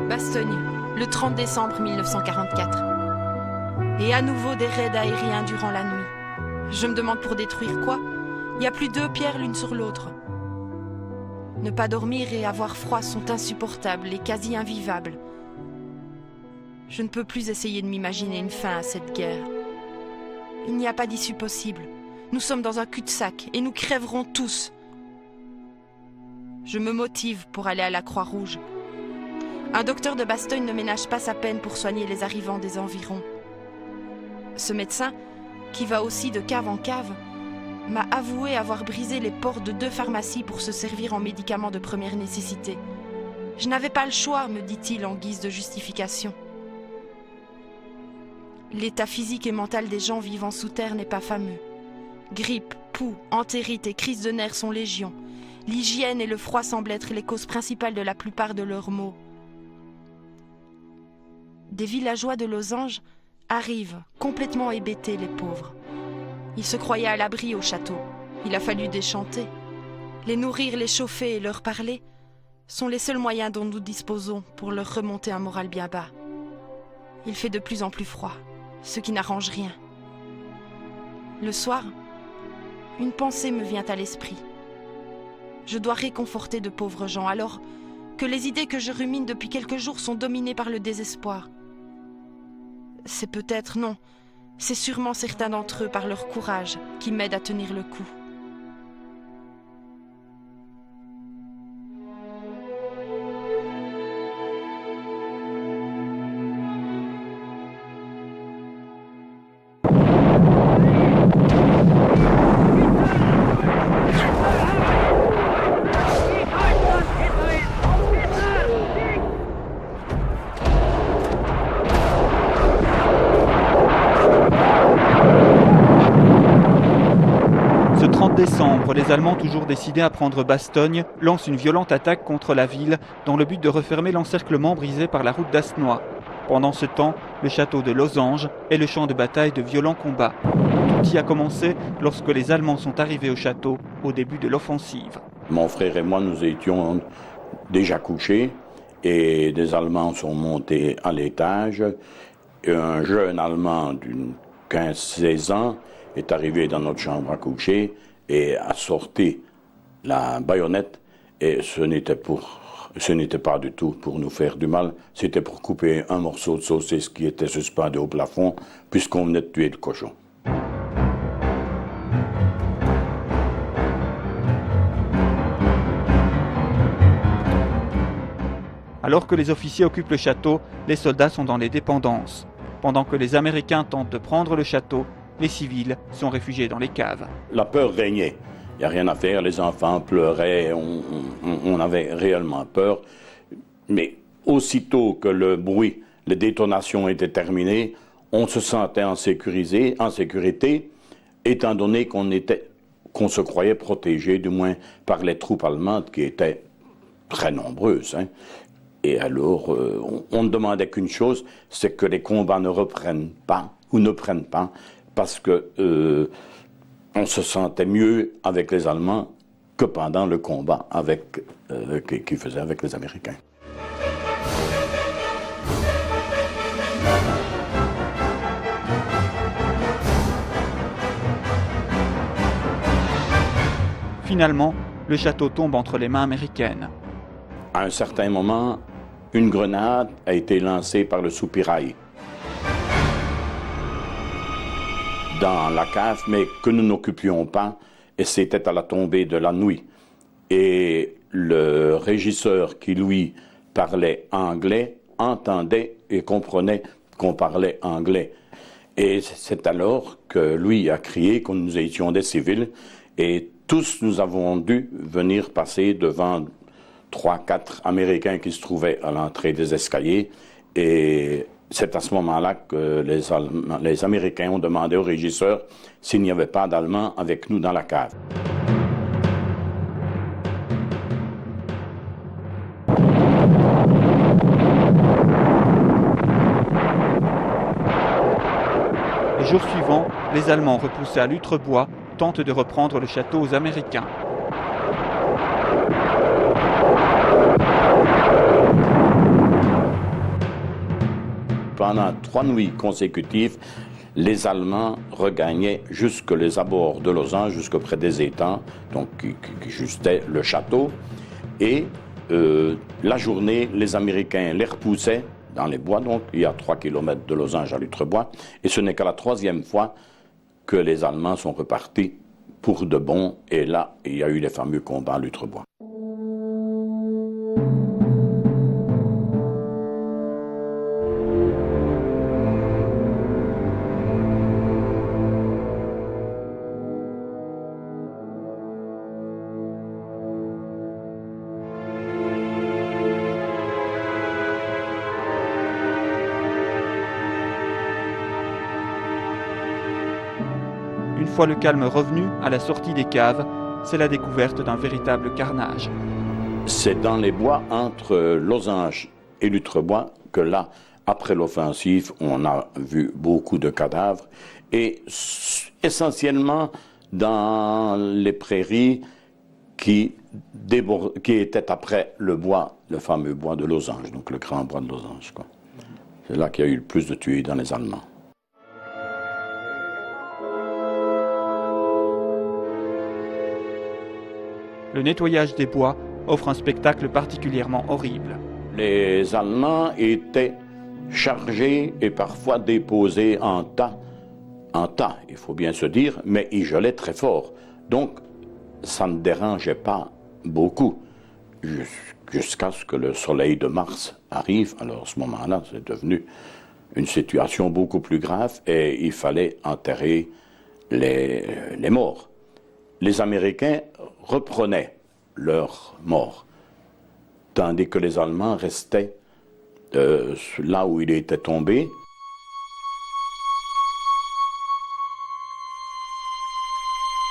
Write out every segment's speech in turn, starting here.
Bastogne, le 30 décembre 1944. Et à nouveau des raids aériens durant la nuit. Je me demande pour détruire quoi? Il n'y a plus 2 pierres l'une sur l'autre. Ne pas dormir et avoir froid sont insupportables et quasi invivables. Je ne peux plus essayer de m'imaginer une fin à cette guerre. Il n'y a pas d'issue possible. Nous sommes dans un cul-de-sac et nous crèverons tous. Je me motive pour aller à la Croix-Rouge. Un docteur de Bastogne ne ménage pas sa peine pour soigner les arrivants des environs. Ce médecin, qui va aussi de cave en cave, m'a avoué avoir brisé les portes de 2 pharmacies pour se servir en médicaments de première nécessité. Je n'avais pas le choix, me dit-il en guise de justification. L'état physique et mental des gens vivant sous terre n'est pas fameux. Grippe, poux, entérite et crise de nerfs sont légion. L'hygiène et le froid semblent être les causes principales de la plupart de leurs maux. Des villageois de Losange arrivent, complètement hébétés les pauvres. Ils se croyaient à l'abri au château. Il a fallu déchanter. Les nourrir, les chauffer et leur parler sont les seuls moyens dont nous disposons pour leur remonter un moral bien bas. Il fait de plus en plus froid, ce qui n'arrange rien. Le soir, une pensée me vient à l'esprit. Je dois réconforter de pauvres gens, alors que les idées que je rumine depuis quelques jours sont dominées par le désespoir. C'est peut-être, non, c'est sûrement certains d'entre eux par leur courage qui m'aident à tenir le coup. Ce 30 décembre, les Allemands, toujours décidés à prendre Bastogne, lancent une violente attaque contre la ville dans le but de refermer l'encerclement brisé par la route d'Hasnois. Pendant ce temps, le château de Losange est le champ de bataille de violents combats. Tout y a commencé lorsque les Allemands sont arrivés au château au début de l'offensive. Mon frère et moi, nous étions déjà couchés et des Allemands sont montés à l'étage. Et un jeune Allemand d'une 15-16 ans est arrivé dans notre chambre à coucher et a sorti la baïonnette. Et ce n'était pas du tout pour nous faire du mal, c'était pour couper un morceau de saucisse qui était suspendu au plafond, puisqu'on venait de tuer le cochon. Alors que les officiers occupent le château, les soldats sont dans les dépendances. Pendant que les Américains tentent de prendre le château, les civils sont réfugiés dans les caves. La peur régnait. Il n'y a rien à faire, les enfants pleuraient, on avait réellement peur. Mais aussitôt que le bruit, les détonations étaient terminées, on se sentait en sécurité, étant donné qu'on se croyait protégé, du moins par les troupes allemandes qui étaient très nombreuses. Et alors, on ne demandait qu'une chose, c'est que les combats ne reprennent pas, ou ne prennent pas, parce que on se sentait mieux avec les Allemands que pendant le combat qu'ils faisaient avec les Américains. Finalement, le château tombe entre les mains américaines. À un certain moment, une grenade a été lancée par le soupirail dans la cave, mais que nous n'occupions pas, et c'était à la tombée de la nuit. Et le régisseur qui, lui, parlait anglais, entendait et comprenait qu'on parlait anglais. Et c'est alors que lui a crié que nous étions des civils, et tous nous avons dû venir passer devant 3-4 Américains qui se trouvaient à l'entrée des escaliers, et c'est à ce moment-là que les Américains ont demandé au régisseur s'il n'y avait pas d'Allemands avec nous dans la cave. Les jours suivants, les Allemands, repoussés à l'Outrebois, tentent de reprendre le château aux Américains. pendant 3 nuits consécutives, les Allemands regagnaient jusque les abords de Lausanne, jusque près des étangs, donc qui justaient le château. Et la journée, les Américains les repoussaient dans les bois, donc il y a 3 km de Losange à Lutrebois. Et ce n'est qu'à la 3e fois que les Allemands sont repartis pour de bon. Et là, il y a eu les fameux combats à Lutrebois. Une fois le calme revenu, à la sortie des caves, c'est la découverte d'un véritable carnage. C'est dans les bois entre Losange et Lutrebois que là, après l'offensive, on a vu beaucoup de cadavres et essentiellement dans les prairies qui étaient après le bois, le fameux bois de Losange, donc le grand bois de Losange, quoi. C'est là qu'il y a eu le plus de tués dans les Allemands. Le nettoyage des bois offre un spectacle particulièrement horrible. Les Allemands étaient chargés et parfois déposés en tas, il faut bien se dire, mais ils gelaient très fort. Donc, ça ne dérangeait pas beaucoup, jusqu'à ce que le soleil de Mars arrive. Alors, à ce moment-là, c'est devenu une situation beaucoup plus grave et il fallait enterrer les morts. Les Américains reprenaient leurs morts, tandis que les Allemands restaient là où il était tombé.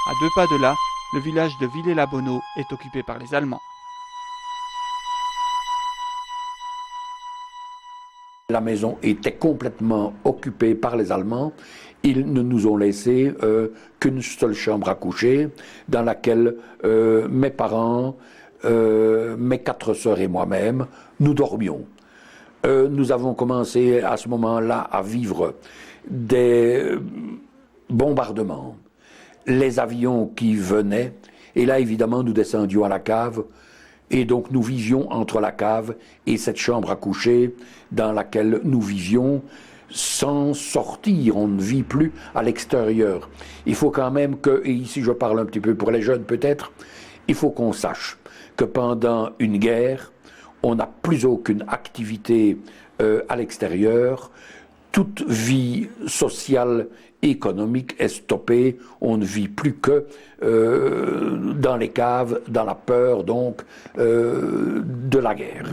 À 2 pas de là, le village de Villers-la-Bonneau est occupé par les Allemands. La maison était complètement occupée par les Allemands. Ils ne nous ont laissé qu'une seule chambre à coucher, dans laquelle mes parents, mes 4 sœurs et moi-même, nous dormions. Nous avons commencé à ce moment-là à vivre des bombardements, les avions qui venaient, et là évidemment nous descendions à la cave, et donc nous vivions entre la cave et cette chambre à coucher dans laquelle nous vivions sans sortir, on ne vit plus à l'extérieur. Il faut quand même que, et ici je parle un petit peu pour les jeunes peut-être, il faut qu'on sache que pendant une guerre, on n'a plus aucune activité à l'extérieur, toute vie sociale, économique est stoppée, on ne vit plus que dans les caves, dans la peur donc de la guerre.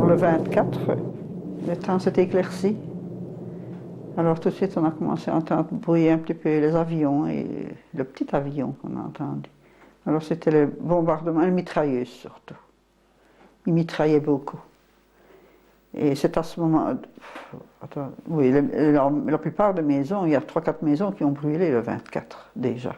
Le 24, le temps s'est éclairci. Alors tout de suite, on a commencé à entendre bruyer un petit peu les avions et le petit avion qu'on a entendu. Alors c'était le bombardement, les mitrailleuses surtout. Ils mitraillaient beaucoup. Et c'est à ce moment... oui, la plupart des maisons, il y a 3-4 maisons qui ont brûlé le 24 déjà.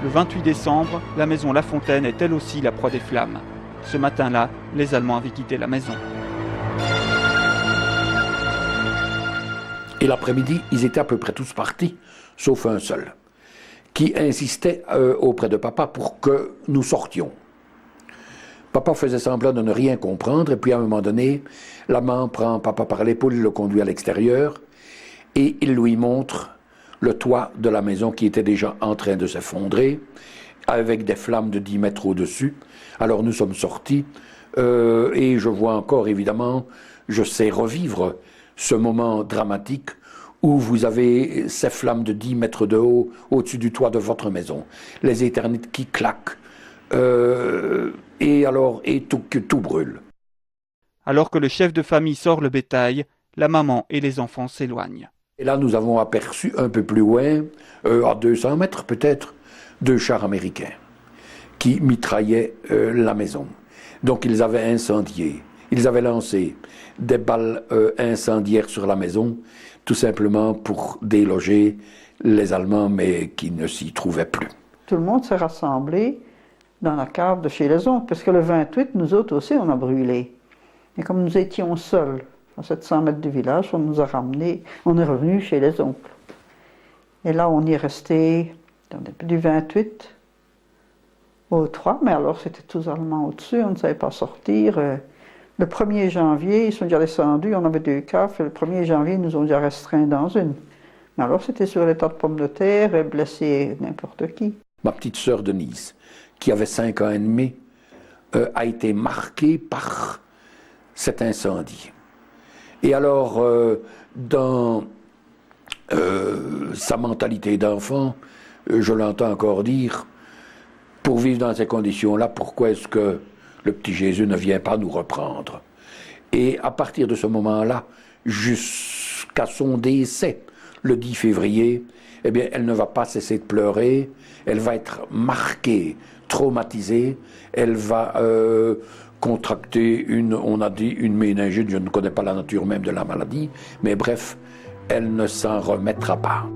Le 28 décembre, la maison La Fontaine est elle aussi la proie des flammes. Ce matin-là, les Allemands avaient quitté la maison. Et l'après-midi, ils étaient à peu près tous partis, sauf un seul, qui insistait auprès de papa pour que nous sortions. Papa faisait semblant de ne rien comprendre, et puis à un moment donné, la maman prend papa par l'épaule, il le conduit à l'extérieur, et il lui montre le toit de la maison qui était déjà en train de s'effondrer, avec des flammes de 10 mètres au-dessus. Alors nous sommes sortis, et je vois encore, évidemment, je sais revivre ce moment dramatique où vous avez ces flammes de 10 mètres de haut au-dessus du toit de votre maison, les éternites qui claquent, et tout brûle. Alors que le chef de famille sort le bétail, la maman et les enfants s'éloignent. Et là, nous avons aperçu un peu plus loin, à 200 mètres peut-être, 2 chars américains qui mitraillaient la maison. Donc ils avaient incendié, ils avaient lancé des balles incendiaires sur la maison, tout simplement pour déloger les Allemands, mais qui ne s'y trouvaient plus. Tout le monde s'est rassemblé dans la cave de chez les oncles, parce que le 28, nous autres aussi, on a brûlé. Et comme nous étions seuls, à 700 mètres du village, on nous a ramenés, on est revenu chez les oncles. Et là, on y est resté du 28 au 3, mais alors c'était tous Allemands au-dessus, on ne savait pas sortir. Le 1er janvier, ils sont déjà descendus, on avait 2 caves, et le 1er janvier, ils nous ont déjà restreints dans une. Mais alors c'était sur les tas de pommes de terre, blessé n'importe qui. Ma petite sœur Denise, qui avait 5 ans et demi, a été marquée par cet incendie. Et alors, dans sa mentalité d'enfant, je l'entends encore dire, pour vivre dans ces conditions-là, pourquoi est-ce que le petit Jésus ne vient pas nous reprendre? Et à partir de ce moment-là, jusqu'à son décès, le 10 février, eh bien, elle ne va pas cesser de pleurer, elle va être marquée, traumatisée, elle va contracter on a dit une méningite, je ne connais pas la nature même de la maladie, mais bref, elle ne s'en remettra pas.